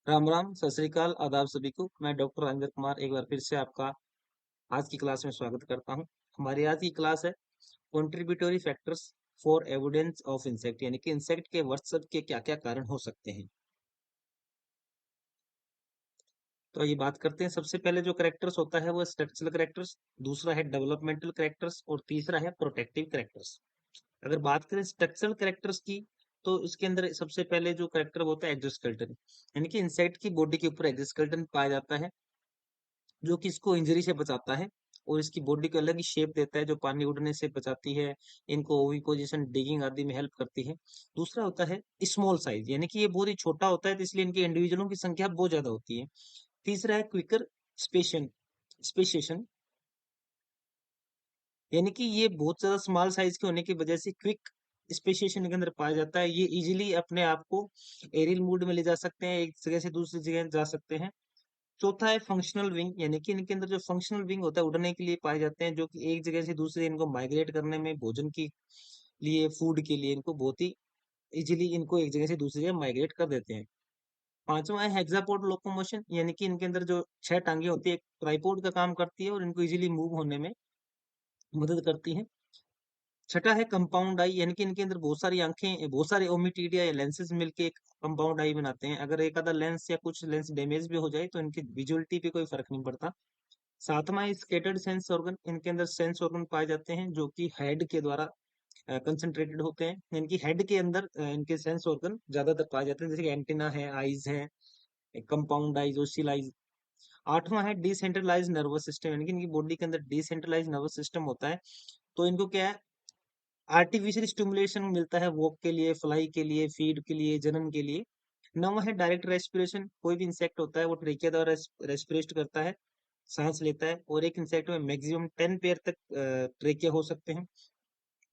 राम राम, सत श्री अकाल, आदाब सभी को। मैं डॉक्टर राजेंद्र कुमार एक बार फिर से आपका आज की क्लास में स्वागत करता हूं। हमारी आज की क्लास है contributory factors for evidence of insect, यानी कि इंसेक्ट के वर्चस्व के क्या क्या कारण हो सकते हैं। तो ये बात करते हैं। सबसे पहले जो करेक्टर्स होता है वो स्ट्रक्चरल करेक्टर्स, दूसरा है डेवलपमेंटल करेक्टर्स और तीसरा है प्रोटेक्टिव करेक्टर्स। अगर बात करें स्ट्रक्चरल करेक्टर्स की, तो इसके अंदर सबसे पहले जो करेक्टर होता है एक्सोस्केलेटन, यानी कि इंसेक्ट की बॉडी के ऊपर एक्सोस्केलेटन पाया जाता है, जो कि इसको इंजरी से बचाता है और इसकी बॉडी को अलग ही शेप देता है, जो पानी उड़ने से बचाती है, इनको ओवी पोजीशन, डिगिंग आदि में हेल्प करती है। दूसरा होता है स्मॉल साइज, यानी कि ये बहुत ही छोटा होता है, तो इसलिए इनके इंडिविजुअलों की संख्या बहुत ज्यादा होती है। तीसरा है क्विकर स्पेशन स्पेशेशन, यानी कि ये बहुत ज्यादा स्मॉल साइज के होने की वजह से क्विक स्पेशिएशन के अंदर पाया जाता है। ये इजीली अपने आप को एरियल मूड में ले जा सकते हैं, एक जगह से दूसरी जगह जा सकते हैं। चौथा है फंक्शनल विंग, यानी कि इनके अंदर जो फंक्शनल विंग होता है उड़ने के लिए पाए जाते हैं, जो कि एक जगह से दूसरे इनको माइग्रेट करने में, भोजन के लिए, फूड के लिए इनको बहुत ही इजीली इनको एक जगह से दूसरी जगह माइग्रेट कर देते हैं। पांचवा है हेक्सापोड लोकोमोशन, यानी कि इनके अंदर जो छह टांगे होती है, एक ट्राइपोड का काम करती है और इनको इजीली मूव होने में मदद करती है। छठा है कंपाउंड आई, यानी कि इनके अंदर बहुत सारी आंखें, बहुत सारे ओमिटिडिया या लेंसेज मिलके एक कंपाउंड आई बनाते हैं। अगर एक आधा लेंस या कुछ लेंस डैमेज भी हो जाए तो इनकी विजुअलिटी पे कोई फर्क नहीं पड़ता। सातवां है स्केटर्ड सेंस ऑर्गन, इनके अंदर सेंस ऑर्गन पाए जाते हैं जो कि हेड के द्वारा कंसंट्रेटेड होते हैं। इनकी हेड के अंदर इनके सेंस ऑर्गन ज्यादातर पाए जाते हैं, जैसे कि एंटीना है, आईज है, कंपाउंड आईज, ओसिल आईज। आठवां है डिसेंट्रलाइज नर्वस सिस्टम, यानी कि इनकी बॉडी के अंदर डिसेंट्रलाइज नर्वस सिस्टम होता है, तो इनको क्या है, आर्टिफिशियल स्टिमुलेशन मिलता है वॉक के लिए, फ्लाई के लिए, फीड के लिए, जनन के लिए। नवा है डायरेक्ट रेस्पिरेशन, कोई भी इंसेक्ट होता है वो ट्रेकिया द्वारा रेस्पिरेट करता है, सांस लेता है, और एक इंसेक्ट में मैक्सिमम 10 पेयर तक ट्रेकिया हो सकते हैं।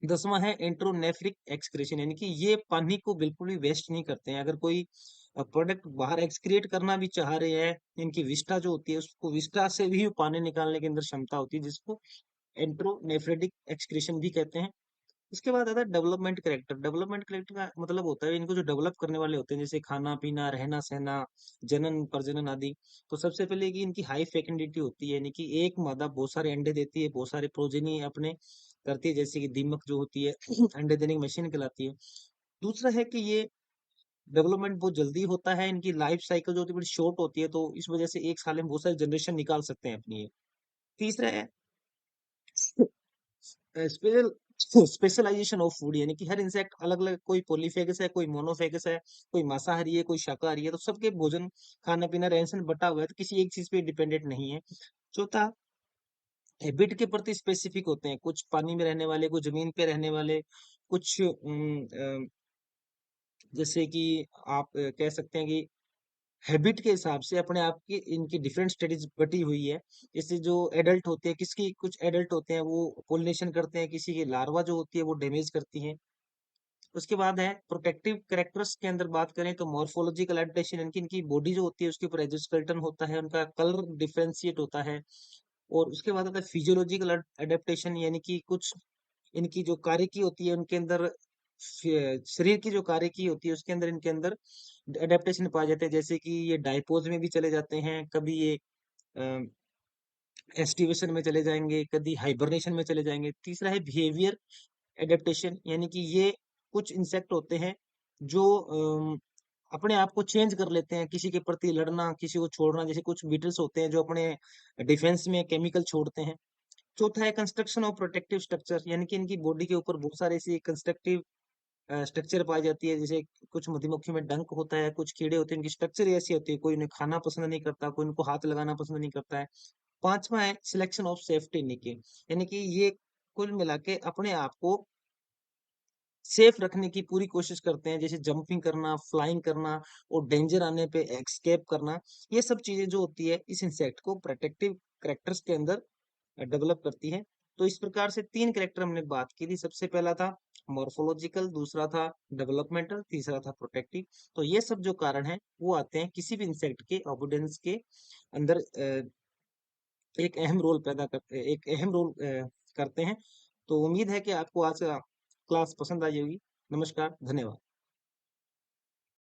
10वां है एंट्रोनेफ्रिक एक्सक्रीशन, यानी कि ये पानी को बिल्कुल भी वेस्ट नहीं करते हैं। अगर कोई प्रोडक्ट बाहर एक्सक्रिएट करना भी चाह रहे हैं, इनकी विस्टा जो होती है, उसको विस्टा से भी पानी निकालने के अंदर क्षमता होती है, जिसको एंट्रोनेफ्रेटिक एक्सक्रीशन भी कहते हैं। इसके बाद आता है डेवलपमेंट करेक्टर। डेवलपमेंट करेक्टर का मतलब होता है इनको जो डेवलप करने वाले होते हैं, जैसे खाना पीना, रहना सहना, जनन प्रजनन आदि। तो सबसे पहले कि इनकी हाई फेकेंडिटी होती है, यानी कि एक मादा बहुत सारे अंडे देती है, बहुत सारे प्रोजेनी अपने करती है, जैसे कि दीमक जो होती है अंडे देने की मशीन कहलाती है। दूसरा है कि ये डेवलपमेंट बहुत जल्दी होता है, इनकी लाइफ साइकिल जो होती है बड़ी शॉर्ट होती है, तो इस वजह से एक साल में बहुत सारी जनरेशन निकाल सकते हैं अपनी ये। तीसरा है स्पेशल स्पेशलाइजेशन ऑफ फूड, यानी कि हर इंसेक्ट अलग अलग, कोई पॉलीफेगस है, कोई मोनोफेगस है, कोई मांसाहारी है, कोई शाकाहारी है, तो सबके भोजन, खाना पीना, रहन सहन बटा हुआ है, तो किसी एक चीज पे डिपेंडेंट नहीं है। चौथा, हैबिट के प्रति स्पेसिफिक होते हैं, कुछ पानी में रहने वाले, कुछ जमीन पे रहने वाले, कुछ जैसे कि आप कह सकते हैं कि हैबिट के हिसाब से अपने आप की इनकी डिफरेंट स्टडीज बटी हुई है। जैसे जो एडल्ट होते हैं, किसकी कुछ एडल्ट होते हैं वो पोलिनेशन करते हैं, किसी की लार्वा जो होती है वो डैमेज करती है। उसके बाद है प्रोटेक्टिव कैरेक्टर्स के अंदर बात करें तो मॉर्फोलॉजिकल एडेप्टेशन, इनकी इनकी बॉडी जो होती है उसके ऊपर एग्जोस्केलेटन होता है, उनका कलर डिफरेंशिएट होता है। और उसके बाद आता है फिजियोलॉजिकल एडेप्टेशन, यानी कि कुछ इनकी जो कार्यकी होती है उनके अंदर, शरीर की जो कार्यकी होती है उसके अंदर, इनके अंदर एडेप्टेशन पाए जाते हैं, जैसे कि ये डाइपोज में भी चले जाते हैं, कभी ये एस्टिवेशन में चले जाएंगे, कभी हाइबरनेशन में चले जाएंगे। तीसरा है बिहेवियर एडेप्टेशन, यानी कि ये कुछ इंसेक्ट होते हैं जो अपने आप को चेंज कर लेते हैं, किसी के प्रति लड़ना, किसी को छोड़ना, जैसे कुछ बीटल्स होते हैं जो अपने डिफेंस में केमिकल छोड़ते हैं। चौथा है कंस्ट्रक्शन ऑफ प्रोटेक्टिव स्ट्रक्चर, यानी कि इनकी बॉडी के ऊपर बहुत सारे ऐसी कंस्ट्रक्टिव स्ट्रक्चर पाई जाती है, जैसे कुछ मधुमक्खी में डंक होता है, कुछ कीड़े होते हैं, इनकी स्ट्रक्चर ऐसी होती है, कोई उन्हें खाना पसंद नहीं करता, कोई उनको हाथ लगाना पसंद नहीं करता है। पांचवा है सिलेक्शन ऑफ सेफ्टी निकी, यानी कि ये कुल मिला के अपने आप को सेफ रखने की पूरी कोशिश करते हैं, जैसे जंपिंग करना, फ्लाइंग करना और डेंजर आने पे एस्केप करना। ये सब चीजें जो होती है इस इंसेक्ट को प्रोटेक्टिव करेक्टर्स के अंदर डेवलप करती है। तो इस प्रकार से तीन करेक्टर हमने बात की थी। सबसे पहला था मॉर्फोलॉजिकल, दूसरा था डेवलपमेंटल, तीसरा था प्रोटेक्टिव। तो ये सब जो कारण है वो आते हैं किसी भी इंसेक्ट के ओबीडियंस के अंदर, एक अहम रोल पैदा करते, एक अहम रोल करते हैं। तो उम्मीद है कि आपको आज का क्लास पसंद आई होगी। नमस्कार, धन्यवाद।